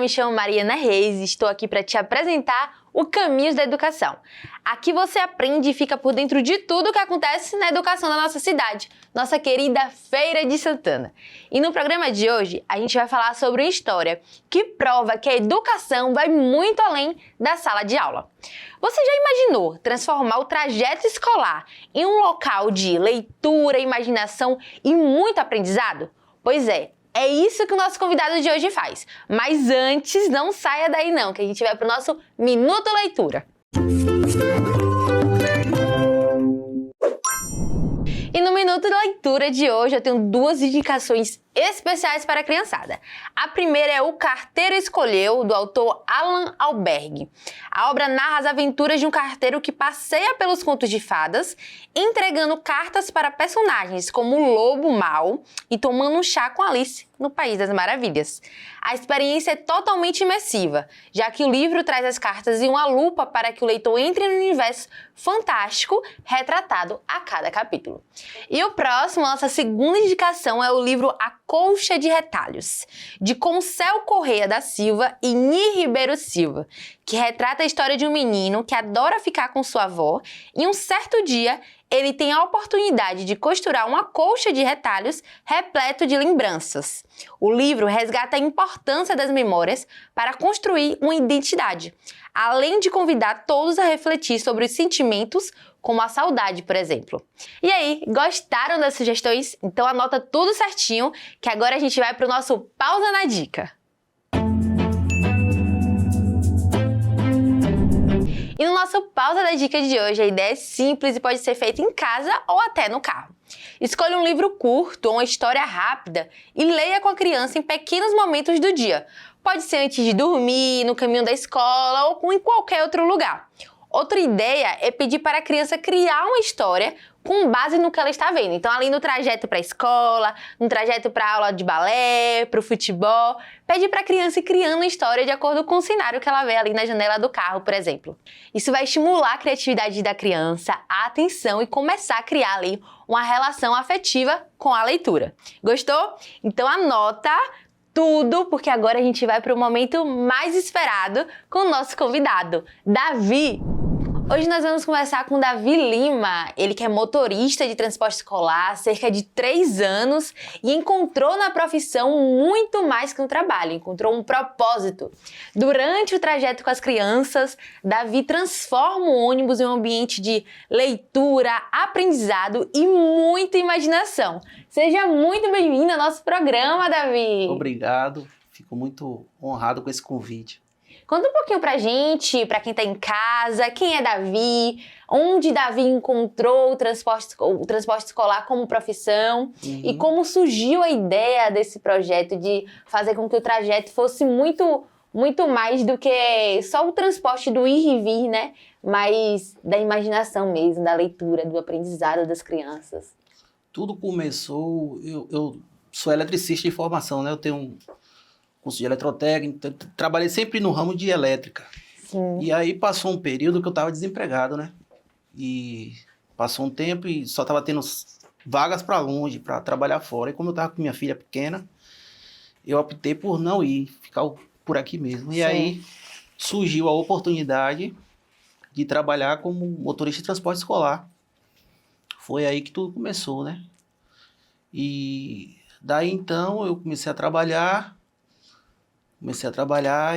me chamo Mariana Reis e estou aqui para te apresentar o Caminhos da Educação. Aqui você aprende e fica por dentro de tudo o que acontece na educação da nossa cidade, nossa querida Feira de Santana. E no programa de hoje, a gente vai falar sobre uma história que prova que a educação vai muito além da sala de aula. Você já imaginou transformar o trajeto escolar em um local de leitura, imaginação e muito aprendizado? Pois é isso que o nosso convidado de hoje faz. Mas antes, não saia daí não, que a gente vai para o nosso Minuto Leitura. E no Minuto de Leitura de hoje eu tenho duas indicações especiais para a criançada. A primeira é O Carteiro Escolheu, do autor Alan Alberg. A obra narra as aventuras de um carteiro que passeia pelos contos de fadas, entregando cartas para personagens como o Lobo Mau e tomando um chá com Alice no País das Maravilhas. A experiência é totalmente imersiva, já que o livro traz as cartas em uma lupa para que o leitor entre no universo fantástico retratado a cada capítulo. E o próximo, nossa segunda indicação, é o livro A Colcha de Retalhos, de Concel Correia da Silva e Ni Ribeiro Silva, que retrata a história de um menino que adora ficar com sua avó e um certo dia ele tem a oportunidade de costurar uma colcha de retalhos repleto de lembranças. O livro resgata a importância das memórias para construir uma identidade, além de convidar todos a refletir sobre os sentimentos, como a saudade, por exemplo. E aí, gostaram das sugestões? Então anota tudo certinho, que agora a gente vai para o nosso Pausa na Dica. E no nosso Pausa da Dica de hoje, a ideia é simples e pode ser feita em casa ou até no carro. Escolha um livro curto ou uma história rápida e leia com a criança em pequenos momentos do dia. Pode ser antes de dormir, no caminho da escola ou em qualquer outro lugar. Outra ideia é pedir para a criança criar uma história com base no que ela está vendo. Então, ali no trajeto para a escola, no trajeto para a aula de balé, para o futebol, pede para a criança ir criando uma história de acordo com o cenário que ela vê ali na janela do carro, por exemplo. Isso vai estimular a criatividade da criança, a atenção e começar a criar ali uma relação afetiva com a leitura. Gostou? Então anota tudo, porque agora a gente vai para o momento mais esperado com o nosso convidado, Davi. Hoje nós vamos conversar com Davi Lima, ele que é motorista de transporte escolar há cerca de 3 anos e encontrou na profissão muito mais que um trabalho, encontrou um propósito. Durante o trajeto com as crianças, Davi transforma o ônibus em um ambiente de leitura, aprendizado e muita imaginação. Seja muito bem-vindo ao nosso programa, Davi! Obrigado, fico muito honrado com esse convite. Conta um pouquinho pra gente, pra quem tá em casa, quem é Davi, onde Davi encontrou o transporte escolar como profissão e como surgiu a ideia desse projeto de fazer com que o trajeto fosse muito mais do que só o transporte do ir e vir, né? Mas da imaginação mesmo, da leitura, do aprendizado das crianças. Tudo começou, eu sou eletricista de formação, né? Eu tenho curso de eletrotécnica, trabalhei sempre no ramo de elétrica. Sim. E aí passou um período que eu estava desempregado, né? E passou um tempo e só estava tendo vagas para longe, para trabalhar fora. E como eu estava com minha filha pequena, eu optei por não ir, ficar por aqui mesmo. E aí surgiu a oportunidade de trabalhar como motorista de transporte escolar. Foi aí que tudo começou, né? E daí então eu comecei a trabalhar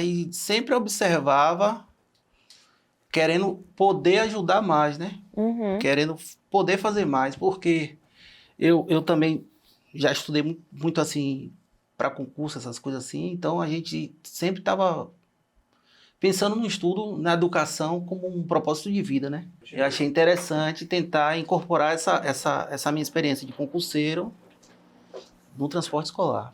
e sempre observava, querendo poder ajudar mais, né? Querendo poder fazer mais, porque eu também já estudei muito assim, para concurso, essas coisas assim, então a gente sempre estava pensando no estudo, na educação como um propósito de vida, né? Eu achei interessante tentar incorporar essa minha experiência de concurseiro no transporte escolar.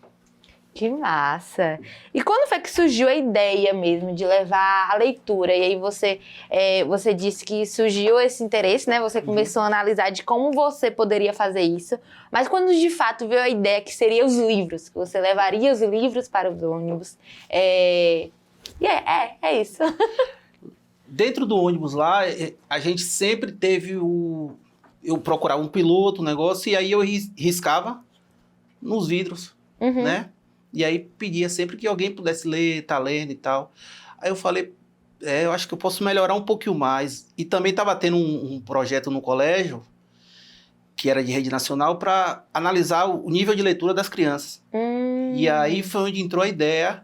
Que massa! E quando foi que surgiu a ideia mesmo de levar a leitura? E aí você disse que surgiu esse interesse, né? Você começou a analisar de como você poderia fazer isso. Mas quando de fato veio a ideia que seria os livros, que você levaria os livros para os ônibus. É isso. Dentro do ônibus lá, a gente sempre teve eu procurava um piloto, um negócio, e aí eu riscava nos vidros, né? E aí pedia sempre que alguém pudesse ler, tá lendo e tal. Aí eu falei, eu acho que eu posso melhorar um pouquinho mais. E também estava tendo um projeto no colégio, que era de rede nacional, para analisar o nível de leitura das crianças. E aí foi onde entrou a ideia.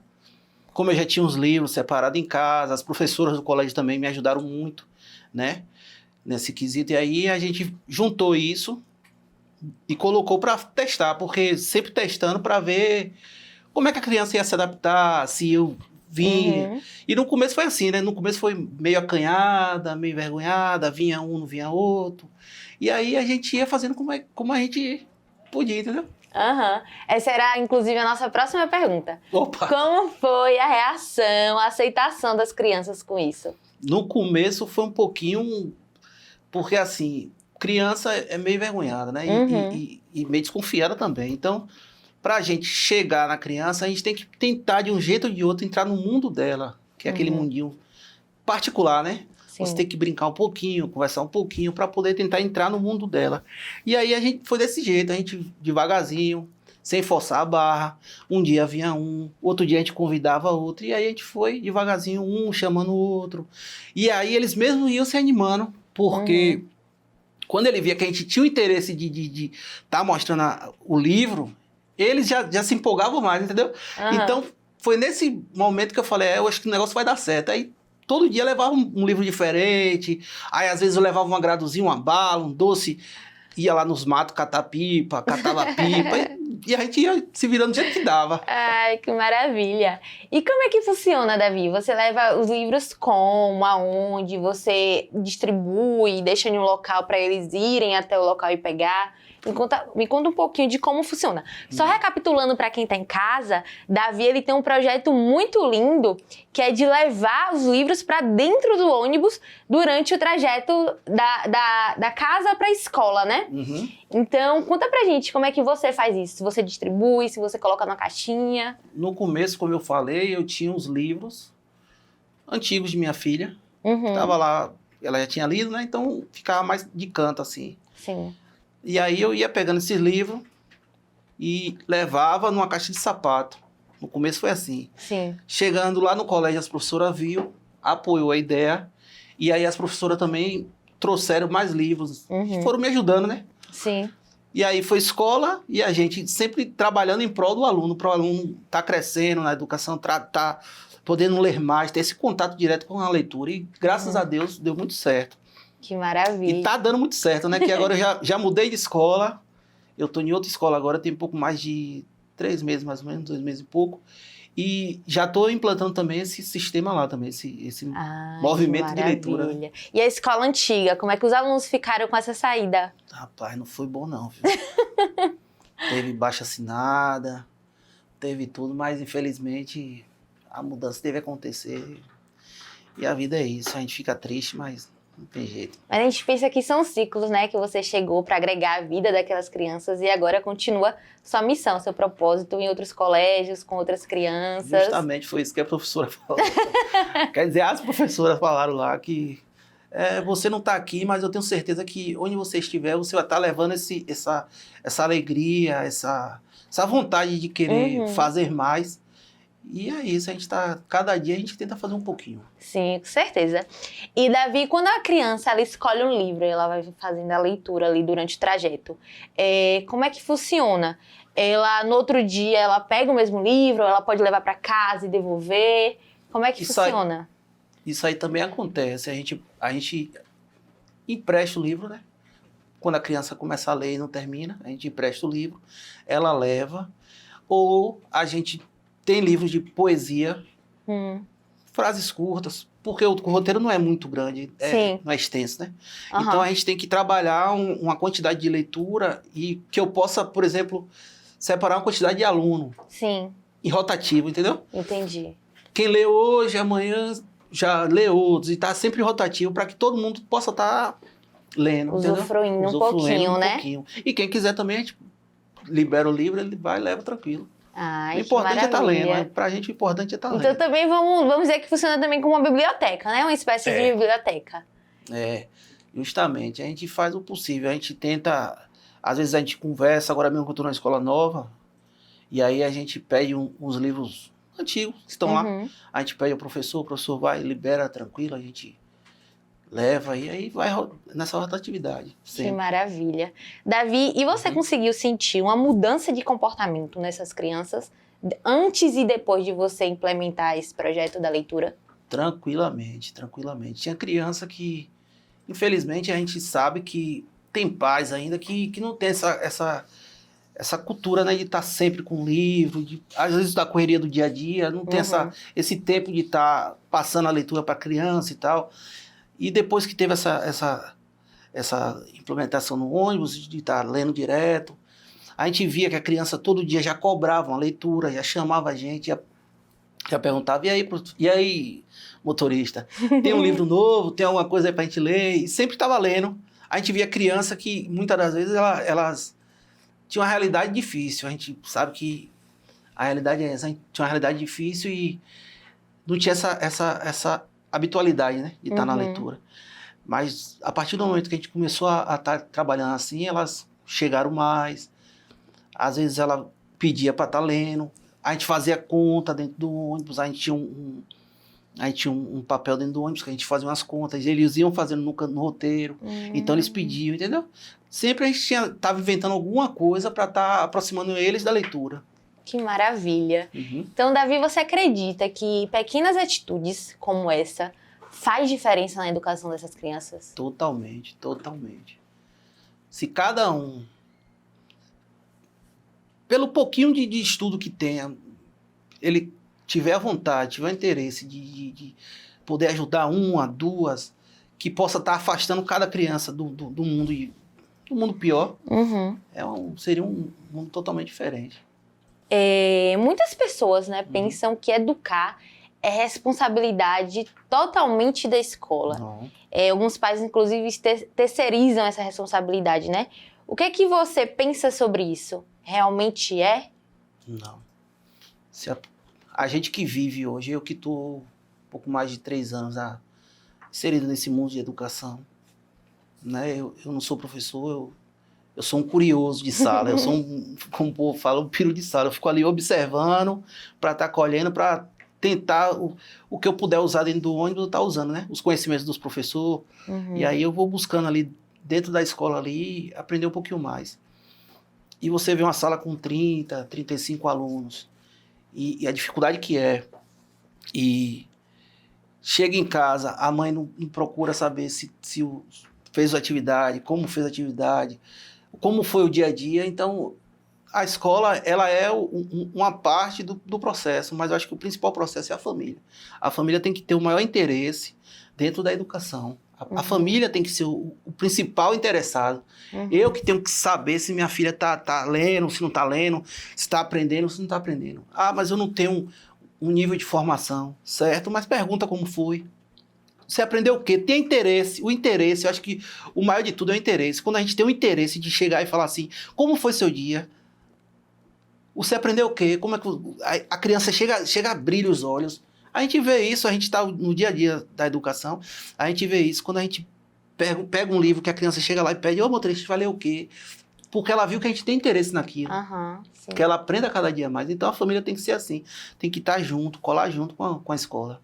Como eu já tinha uns livros separados em casa, as professoras do colégio também me ajudaram muito, né? Nesse quesito. E aí a gente juntou isso e colocou para testar, porque sempre testando para ver como é que a criança ia se adaptar, se eu vinha. E no começo foi assim, né? No começo foi meio acanhada, meio envergonhada, vinha um, não vinha outro. E aí a gente ia fazendo como a gente podia, entendeu? Essa era, inclusive, a nossa próxima pergunta. Opa! Como foi a reação, a aceitação das crianças com isso? No começo foi um pouquinho... Porque, assim, criança é meio envergonhada, né? E meio desconfiada também. Então, pra gente chegar na criança, a gente tem que tentar, de um jeito ou de outro, entrar no mundo dela. Que é aquele mundinho particular, né? Sim. Você tem que brincar um pouquinho, conversar um pouquinho, para poder tentar entrar no mundo dela. E aí a gente foi desse jeito, a gente devagarzinho, sem forçar a barra. Um dia vinha um, outro dia a gente convidava outro. E aí a gente foi devagarzinho, um chamando o outro. E aí eles mesmos iam se animando. Porque quando ele via que a gente tinha o interesse de tá mostrando o livro, eles já se empolgavam mais, entendeu? Então, foi nesse momento que eu falei, eu acho que o negócio vai dar certo. Aí, todo dia eu levava um livro diferente. Aí, às vezes, eu levava um agradozinho, uma bala, um doce. Ia lá nos matos catar pipa, catava pipa. E a gente ia se virando do jeito que dava. Ai, que maravilha. E como é que funciona, Davi? Você leva os livros como, aonde? Você distribui, deixa em um local para eles irem até o local e pegar? Me conta um pouquinho de como funciona. Só recapitulando para quem está em casa, Davi ele tem um projeto muito lindo que é de levar os livros para dentro do ônibus durante o trajeto da casa para a escola, né? Então, conta pra gente como é que você faz isso. Se você distribui, se você coloca na caixinha. No começo, como eu falei, eu tinha uns livros antigos de minha filha. Tava lá, ela já tinha lido, né? Então, ficava mais de canto, assim. Sim. E aí eu ia pegando esses livros e levava numa caixa de sapato. No começo foi assim. Sim. Chegando lá no colégio, as professoras viu, apoiou a ideia. E aí as professoras também trouxeram mais livros. Foram me ajudando, né? Sim. E aí foi escola e a gente sempre trabalhando em prol do aluno. Para o aluno estar crescendo na educação, tá podendo ler mais, ter esse contato direto com a leitura. E graças a Deus deu muito certo. Que maravilha. E tá dando muito certo, né? Que agora eu já mudei de escola. Eu tô em outra escola agora, tem um pouco mais de 3 meses, mais ou menos, 2 meses e pouco. E já tô implantando também esse sistema lá também, esse movimento de leitura. E a escola antiga, como é que os alunos ficaram com essa saída? Rapaz, não foi bom não, filho. Teve baixa assinada, teve tudo, mas infelizmente a mudança teve que acontecer. E a vida é isso, a gente fica triste, mas... não tem jeito. Mas a gente pensa que são ciclos, né? Que você chegou para agregar a vida daquelas crianças e agora continua sua missão, seu propósito em outros colégios, com outras crianças. Justamente foi isso que a professora falou. Quer dizer, as professoras falaram lá que você não está aqui, mas eu tenho certeza que onde você estiver, você vai estar levando essa alegria, essa vontade de querer fazer mais. E é isso, cada dia a gente tenta fazer um pouquinho. Sim, com certeza. E Davi, quando a criança ela escolhe um livro, ela vai fazendo a leitura ali durante o trajeto, como é que funciona? Ela, no outro dia, ela pega o mesmo livro, ela pode levar para casa e devolver? Como é que funciona? Isso aí também acontece. A gente empresta o livro, né? Quando a criança começa a ler e não termina, a gente empresta o livro, ela leva, ou a gente... tem livros de poesia, frases curtas, porque o roteiro não é muito grande, não é extenso, né? Então, a gente tem que trabalhar uma quantidade de leitura e que eu possa, por exemplo, separar uma quantidade de aluno. Sim. Em rotativo, entendeu? Entendi. Quem lê hoje, amanhã já lê outros, e tá sempre rotativo para que todo mundo possa estar lendo, usufruindo um pouquinho, né? Pouquinho. E quem quiser também, a gente libera o livro, ele vai e leva tranquilo. Ai, o importante é estar lendo, pra gente o importante é estar lendo. Então também vamos dizer que funciona também como uma biblioteca, né? Uma espécie de biblioteca. Justamente, a gente faz o possível, a gente tenta, às vezes a gente conversa, agora mesmo que eu estou na escola nova, E aí a gente pede uns livros antigos que estão lá. A gente pede ao professor, o professor vai, libera tranquilo, a gente leva e aí vai nessa rotatividade. Que maravilha. Davi, e você conseguiu sentir uma mudança de comportamento nessas crianças antes e depois de você implementar esse projeto da leitura? Tranquilamente. Tinha criança que, infelizmente, a gente sabe que tem pais ainda que não tem essa cultura, né, de estar sempre com livro, às vezes da correria do dia a dia, não tem esse tempo de estar passando a leitura para a criança e tal. E depois que teve essa implementação no ônibus, de estar lendo direto, a gente via que a criança todo dia já cobrava uma leitura, já chamava a gente, já perguntava, e aí, motorista, tem um livro novo, tem alguma coisa aí pra gente ler? E sempre estava lendo. A gente via criança que, muitas das vezes, elas tinham uma realidade difícil. A gente sabe que a realidade é essa, a gente tinha uma realidade difícil e não tinha essa habitualidade, né, de estar na leitura. Mas, a partir do momento que a gente começou a estar trabalhando assim, elas chegaram mais. Às vezes, ela pedia para estar lendo. A gente fazia conta dentro do ônibus, a gente tinha um papel dentro do ônibus que a gente fazia umas contas, eles iam fazendo no roteiro, então eles pediam, entendeu? Sempre a gente estava inventando alguma coisa para estar aproximando eles da leitura. Que maravilha. Então, Davi, você acredita que pequenas atitudes como essa faz diferença na educação dessas crianças? Totalmente. Se cada um, pelo pouquinho de estudo que tenha, ele tiver a vontade, tiver o interesse de poder ajudar uma, duas, que possa estar afastando cada criança do mundo pior, seria um mundo totalmente diferente. Muitas pessoas, né, pensam que educar é responsabilidade totalmente da escola. Alguns pais, inclusive, terceirizam essa responsabilidade, né? O que é que você pensa sobre isso? Realmente é? Não. A gente que vive hoje, eu que estou um pouco mais de 3 anos inserido nesse mundo de educação, né? Eu não sou professor, eu sou um curioso de sala, eu sou como o povo fala, um piro de sala. Eu fico ali observando para estar colhendo, para tentar o que eu puder usar dentro do ônibus, eu estar usando, né? Os conhecimentos dos professores. E aí eu vou buscando ali, dentro da escola ali, aprender um pouquinho mais. E você vê uma sala com 30, 35 alunos. E a dificuldade que é. E chega em casa, a mãe não procura saber se fez a atividade, como fez a atividade, como foi o dia a dia. Então, a escola, ela é uma parte do processo, mas eu acho que o principal processo é a família. A família tem que ter o maior interesse dentro da educação. A família tem que ser o principal interessado. Eu que tenho que saber se minha filha tá lendo, se não tá lendo, se está aprendendo, se não está aprendendo. Mas eu não tenho um nível de formação, certo? Mas pergunta como foi. Você aprendeu o quê? Tem interesse. O interesse, eu acho que o maior de tudo é o interesse. Quando a gente tem o interesse de chegar e falar assim, como foi seu dia? Você aprendeu o quê? Como é que a criança chega a brilhar os olhos? A gente vê isso, a gente está no dia a dia da educação, a gente vê isso quando a gente pega um livro que a criança chega lá e pede, motorista, vai ler o quê? Porque ela viu que a gente tem interesse naquilo, que ela aprenda cada dia mais. Então a família tem que ser assim, tem que estar junto, colar junto com a escola.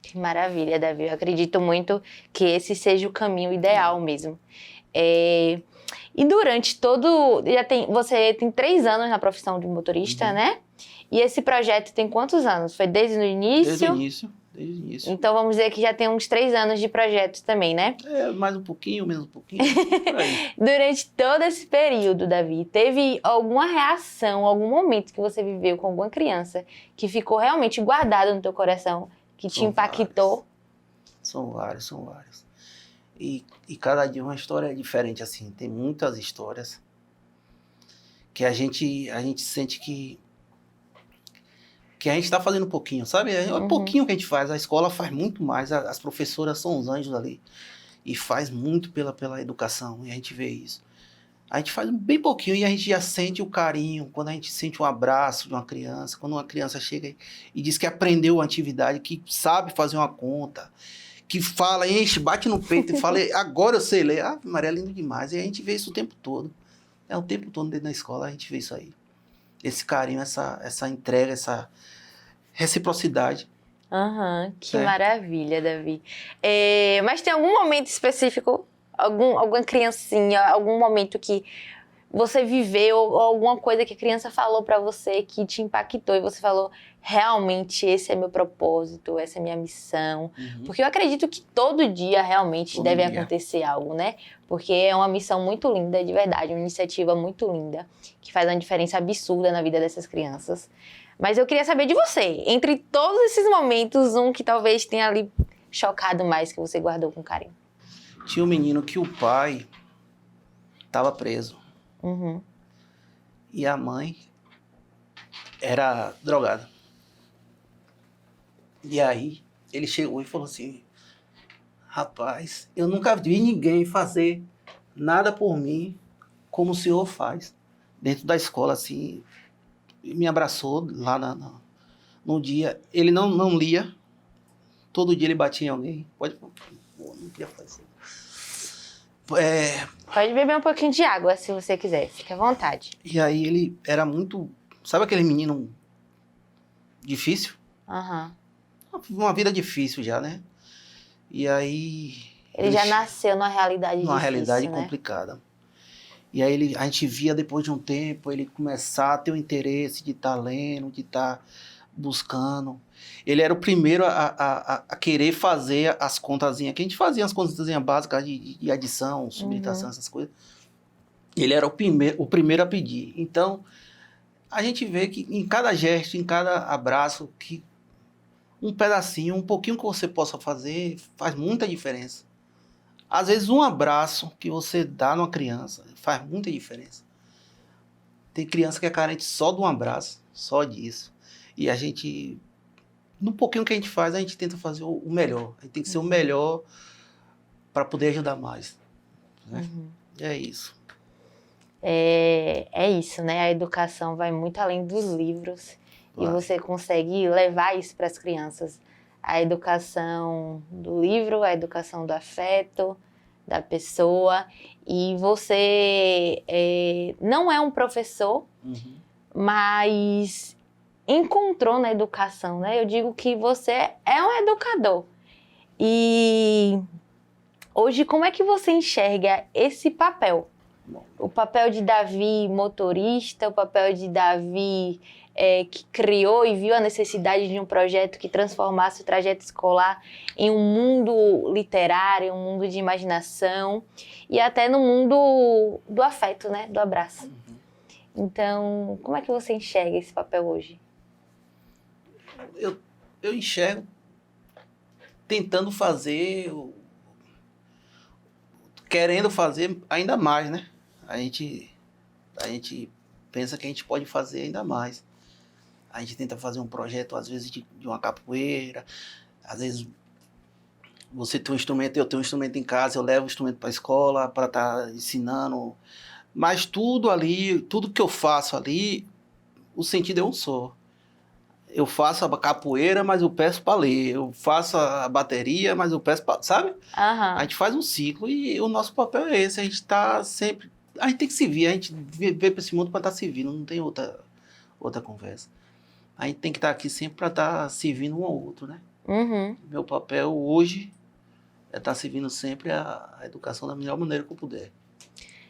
Que maravilha, Davi. Eu acredito muito que esse seja o caminho ideal mesmo. E durante todo... Você tem 3 anos na profissão de motorista, né? E esse projeto tem quantos anos? Foi desde o início? Desde o início. Então vamos dizer que já tem uns 3 anos de projeto também, né? Mais um pouquinho, menos um pouquinho. Por aí. Durante todo esse período, Davi, teve alguma reação, algum momento que você viveu com alguma criança que ficou realmente guardado no teu coração, que te impactou? São vários. E cada dia uma história diferente, assim. Tem muitas histórias que a gente sente que a gente está fazendo um pouquinho, sabe? É um pouquinho que a gente faz. A escola faz muito mais. As professoras são os anjos ali. E faz muito pela educação. E a gente vê isso. A gente faz bem pouquinho e a gente já sente o carinho. Quando a gente sente um abraço de uma criança. Quando uma criança chega e diz que aprendeu uma atividade, que sabe fazer uma conta, que fala, enche, bate no peito e fala, agora eu sei ler. Maria, é lindo demais. E a gente vê isso o tempo todo. O tempo todo dentro da escola a gente vê isso aí. esse carinho, essa entrega, essa reciprocidade. Que É. maravilha, Davi. Mas tem algum momento específico, alguma criancinha, algum momento que você viveu, ou alguma coisa que a criança falou pra você que te impactou e você falou, realmente esse é meu propósito, essa é minha missão. Porque eu acredito que todo dia realmente Todo deve dia. acontecer algo, né? Porque é uma missão muito linda, de verdade, uma iniciativa muito linda, que faz uma diferença absurda na vida dessas crianças. Mas eu queria saber de você, entre todos esses momentos, um que talvez tenha ali chocado mais, que você guardou com carinho. Tinha um menino que o pai estava preso. E a mãe era drogada. E aí ele chegou e falou assim, rapaz, eu nunca vi ninguém fazer nada por mim como o senhor faz. Dentro da escola, assim, me abraçou lá no dia. Ele não lia. Todo dia ele batia em alguém. Pô, não queria fazer. Pode beber um pouquinho de água, se você quiser. Fique à vontade. E aí ele era muito... Sabe aquele menino difícil? Uma vida difícil já, né? E aí... Ele já nasceu numa realidade numa difícil, realidade né? complicada. E aí a gente via depois de um tempo ele começar a ter o interesse de estar lendo, de estar buscando. Ele era o primeiro a querer fazer as contazinhas, que a gente fazia as contazinhas básicas de adição, subtração, essas coisas. Ele era o primeiro a pedir. Então, a gente vê que em cada gesto, em cada abraço, que um pedacinho, um pouquinho que você possa fazer, faz muita diferença. Às vezes um abraço que você dá numa criança faz muita diferença. Tem criança que é carente só de um abraço, só disso. E a gente, no pouquinho que a gente faz, a gente tenta fazer o melhor. A gente tem que ser o melhor para poder ajudar mais. Né? É isso. É isso, né? A educação vai muito além dos livros. E você consegue levar isso para as crianças. A educação do livro, a educação do afeto, da pessoa. E você não é um professor, mas encontrou na educação, né? Eu digo que você é um educador. E hoje, como é que você enxerga esse papel? O papel de Davi motorista, o papel de Davi que criou e viu a necessidade de um projeto que transformasse o trajeto escolar em um mundo literário, um mundo de imaginação e até no mundo do afeto, né? Do abraço. Então, como é que você enxerga esse papel hoje? Eu enxergo tentando fazer, querendo fazer ainda mais, né? A gente pensa que a gente pode fazer ainda mais. A gente tenta fazer um projeto, às vezes, de uma capoeira. Às vezes, você tem um instrumento, eu tenho um instrumento em casa, eu levo o instrumento para a escola para estar ensinando. Mas tudo ali, tudo que eu faço ali, o sentido é um só. Eu faço a capoeira, mas eu peço para ler. Eu faço a bateria, mas eu peço para... Sabe? A gente faz um ciclo e o nosso papel é esse. A gente está sempre... A gente tem que servir. A gente veio para esse mundo para estar servindo. Não tem outra conversa. A gente tem que estar aqui sempre para estar servindo um ao outro, né? Meu papel hoje é estar servindo sempre a educação da melhor maneira que eu puder.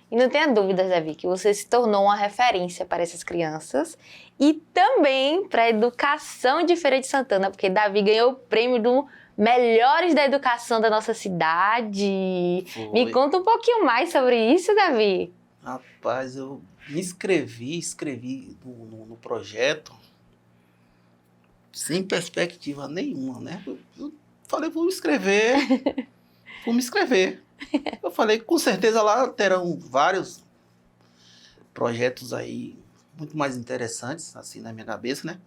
E não tenha dúvidas, Davi, que você se tornou uma referência para essas crianças e também para a educação de Feira de Santana, porque Davi ganhou o prêmio do Melhores da Educação da nossa cidade. Foi. Me conta um pouquinho mais sobre isso, Davi. Rapaz, eu me escrevi no projeto sem perspectiva nenhuma, né? Eu falei, vou me inscrever. Eu falei, com certeza lá terão vários projetos aí muito mais interessantes, assim, na minha cabeça, né?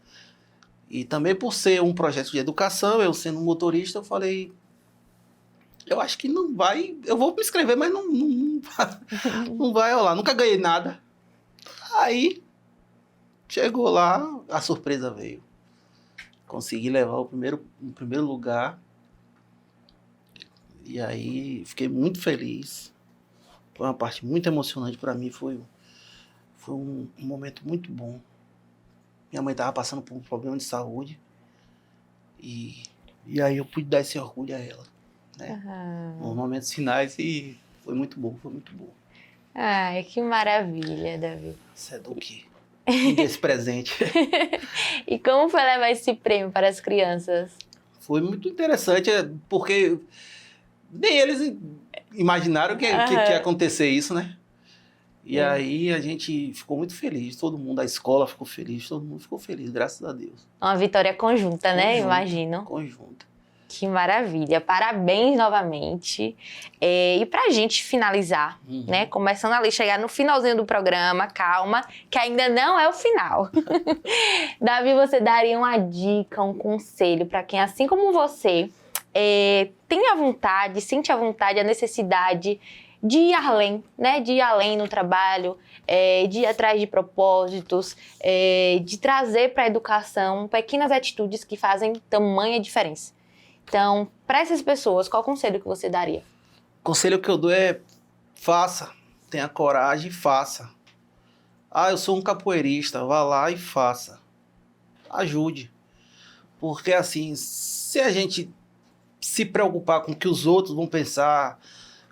E também por ser um projeto de educação, eu sendo um motorista, eu falei, eu acho que não vai, eu vou me inscrever, mas não vai rolar, nunca ganhei nada. Aí, chegou lá, a surpresa veio. Consegui levar o primeiro lugar. E aí, fiquei muito feliz. Foi uma parte muito emocionante para mim. Foi um momento muito bom. Minha mãe estava passando por um problema de saúde. E aí eu pude dar esse orgulho a ela, né? Nos momentos finais, e foi muito bom, foi muito bom. Ai, que maravilha, Davi. Isso é do que? Esse presente. E como foi levar esse prêmio para as crianças? Foi muito interessante, porque nem eles imaginaram que ia acontecer isso, né? E aí a gente ficou muito feliz, todo mundo, a escola ficou feliz, todo mundo ficou feliz, graças a Deus. Uma vitória conjunta, né? Imagino. Conjunta. Que maravilha. Parabéns novamente. E pra gente finalizar, né? Começando ali, chegar no finalzinho do programa, calma, que ainda não é o final. Davi, você daria uma dica, um conselho para quem, assim como você, tem a vontade, sente a vontade, a necessidade de ir além, né? De ir além no trabalho, de ir atrás de propósitos, de trazer para a educação pequenas atitudes que fazem tamanha diferença. Então, para essas pessoas, qual conselho que você daria? O conselho que eu dou é: faça, tenha coragem e faça. Ah, eu sou um capoeirista, vá lá e faça. Ajude. Porque assim, se a gente se preocupar com o que os outros vão pensar,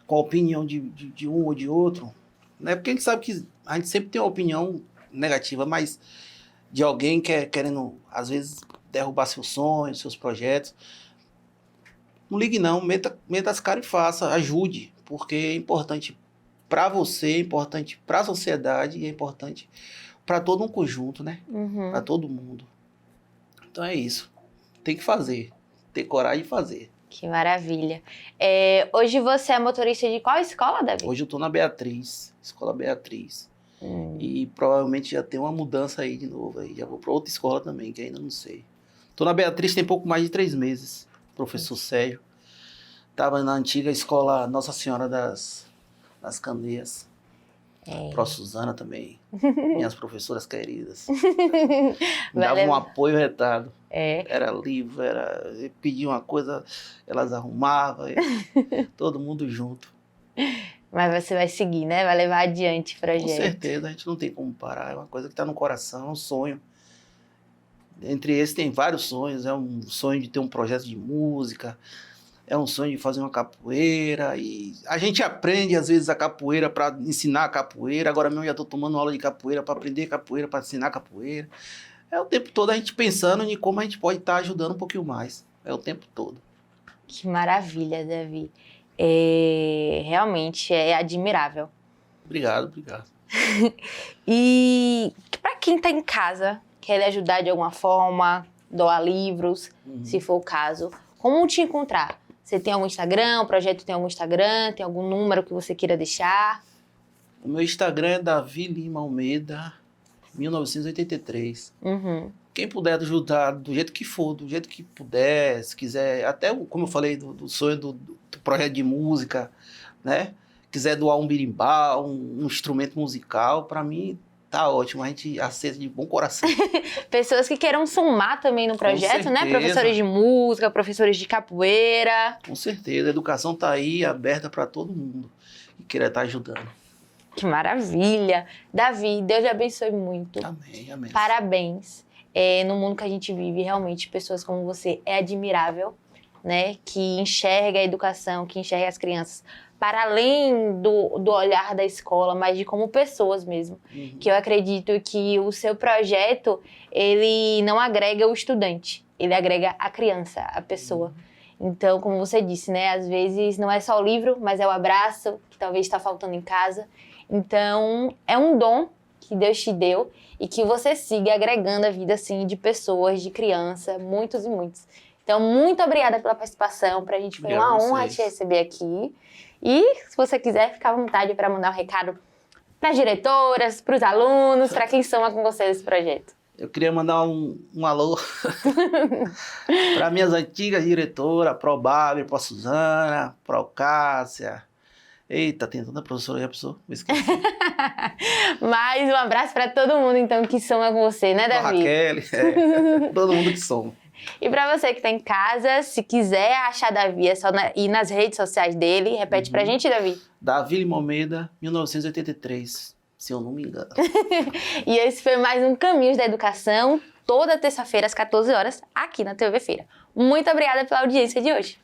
com a opinião de um ou de outro, né? Porque a gente sabe que a gente sempre tem uma opinião negativa, mas de alguém querendo, às vezes, derrubar seus sonhos, seus projetos. Não ligue não, meta as caras e faça, ajude, porque é importante para você, é importante para a sociedade e é importante para todo um conjunto, né? Para todo mundo. Então é isso, tem que fazer, ter coragem de fazer. Que maravilha. Hoje você é motorista de qual escola, Davi? Hoje eu estou na Beatriz, Escola Beatriz. E provavelmente já tem uma mudança aí de novo. Aí. Já vou para outra escola também, que ainda não sei. Estou na Beatriz tem pouco mais de 3 meses. Professor Sérgio. Estava na antiga escola Nossa Senhora das Candeias. Pró Suzana também. Minhas professoras queridas. Me davam um apoio retado. Era livro, pedia uma coisa, elas arrumavam. Todo mundo junto. Mas você vai seguir, né? Vai levar adiante o projeto. Com certeza, a gente não tem como parar. É uma coisa que está no coração, é um sonho. Entre esses tem vários sonhos. É um sonho de ter um projeto de música. É um sonho de fazer uma capoeira. E a gente aprende, às vezes, a capoeira para ensinar a capoeira. Agora mesmo eu já estou tomando aula de capoeira para aprender capoeira, para ensinar capoeira. É o tempo todo a gente pensando em como a gente pode estar ajudando um pouquinho mais. É o tempo todo. Que maravilha, Davi. Realmente é admirável. Obrigado. E para quem está em casa, quer lhe ajudar de alguma forma, doar livros, se for o caso, como te encontrar? Você tem algum Instagram? O projeto tem algum Instagram? Tem algum número que você queira deixar? O meu Instagram é Davi Lima Almeida, 1983. Quem puder ajudar do jeito que for, do jeito que puder, se quiser, até como eu falei do sonho do projeto de música, né? Quiser doar um berimbau, um instrumento musical, para mim tá ótimo, a gente aceita de bom coração. Pessoas que queiram somar também no projeto, né? Professores de música, professores de capoeira. Com certeza, a educação tá aí aberta para todo mundo que queira estar ajudando. Que maravilha! Davi, Deus lhe abençoe muito. Amém. Parabéns. No mundo que a gente vive, realmente, pessoas como você é admirável, né? Que enxerga a educação, que enxerga as crianças para além do olhar da escola, mas de como pessoas mesmo. Que eu acredito que o seu projeto, ele não agrega o estudante, ele agrega a criança, a pessoa. Então, como você disse, né? Às vezes não é só o livro, mas é o abraço, que talvez está faltando em casa. Então, é um dom que Deus te deu e que você siga agregando a vida, assim, de pessoas, de criança, muitos e muitos. Então, muito obrigada pela participação. Pra gente foi uma honra te receber aqui. E, se você quiser, fica à vontade para mandar um recado para as diretoras, para os alunos, para quem soma com você esse projeto. Eu queria mandar um alô para minhas antigas diretoras, Pró Bárbara, Pró Suzana, Pró Cássia. Eita, tem tanta professora aí, a pessoa me esqueci. Mais um abraço para todo mundo, então, que soma com você, né, Davi? Raquel, todo mundo que soma. E para você que está em casa, se quiser achar Davi, é só ir nas redes sociais dele. Repete pra gente, Davi. Davi Lima Almeida, 1983, se eu não me engano. E esse foi mais um Caminhos da Educação. toda terça-feira às 14 horas aqui na TV Feira. Muito obrigada pela audiência de hoje.